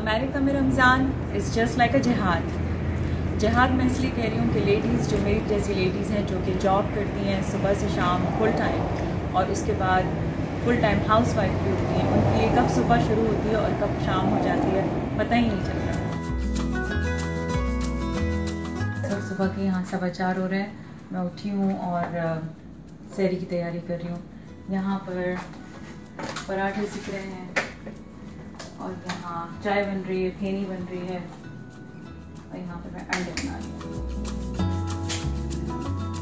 America में Ramzan is just like अ जिहाद। जिहाद मैं इसलिए कह रही हूँ कि लेडीज़ जो मेरी जैसी लेडीज़ हैं जो कि जॉब करती हैं सुबह से शाम फुल टाइम और उसके बाद फुल टाइम हाउस वाइफ भी होती हैं, उनकी ये कब सुबह शुरू होती है और कब शाम हो जाती है पता ही नहीं चलता। सुबह के यहाँ 4:15 हो रहे हैं, मैं उठी हूँ और सहरी की तैयारी कर रही हूँ। यहाँ पर पराठे सिक रहे हैं और यहाँ चाय बन रही है, फेनी बन रही है और यहाँ पर मैं अंडे बना रही हूँ।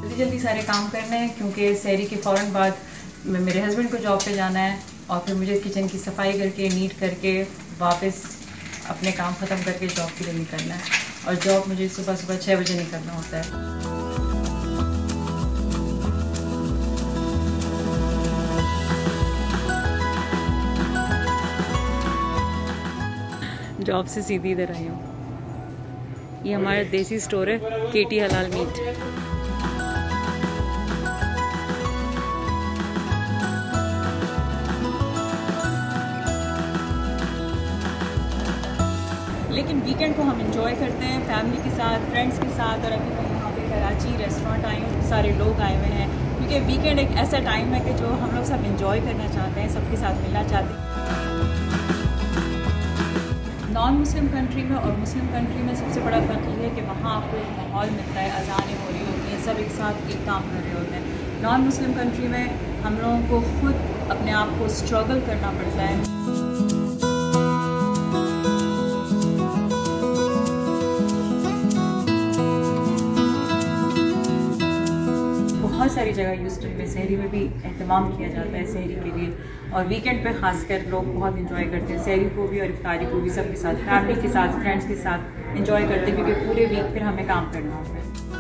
जल्दी जल्दी सारे काम करने हैं क्योंकि सहरी के फ़ौरन बाद मेरे हस्बैंड को जॉब पे जाना है और फिर मुझे किचन की सफाई करके नीट करके वापस अपने काम ख़त्म करके जॉब के लिए निकलना है और जॉब मुझे सुबह 6 बजे निकलना होता है। जॉब से सीधी इधर आई हूँ। ये हमारा देसी स्टोर है, केटी हलाल मीट। लेकिन वीकेंड को हम इंजॉय करते हैं फैमिली के साथ, फ्रेंड्स के साथ। और अभी मैं यहाँ पे कराची रेस्टोरेंट आई हूँ, सारे लोग आए हुए हैं क्योंकि वीकेंड एक ऐसा टाइम है कि जो हम लोग सब इंजॉय करना चाहते हैं, सबके साथ मिलना चाहते हैं। नॉन मुस्लिम कंट्री में और मुस्लिम कंट्री में सबसे बड़ा फ़र्क ये है कि वहाँ आपको एक माहौल मिलता है, अज़ानें हो रही होती हैं, सब एक साथ एक काम कर रहे होते हैं। नॉन मुस्लिम कंट्री में हम लोगों को खुद अपने आप को स्ट्रगल करना पड़ता है। बहुत सारी जगह ह्यूस्टन में सहरी में भी एहतमाम किया जाता है सहरी के लिए और वीकेंड पे खासकर लोग बहुत इंजॉय करते हैं सहरी को भी और इफ्तारी को भी, सबके साथ, फैमिली के साथ, फ्रेंड्स के साथ इंजॉय करते हैं क्योंकि पूरे वीक फिर हमें काम करना होता है।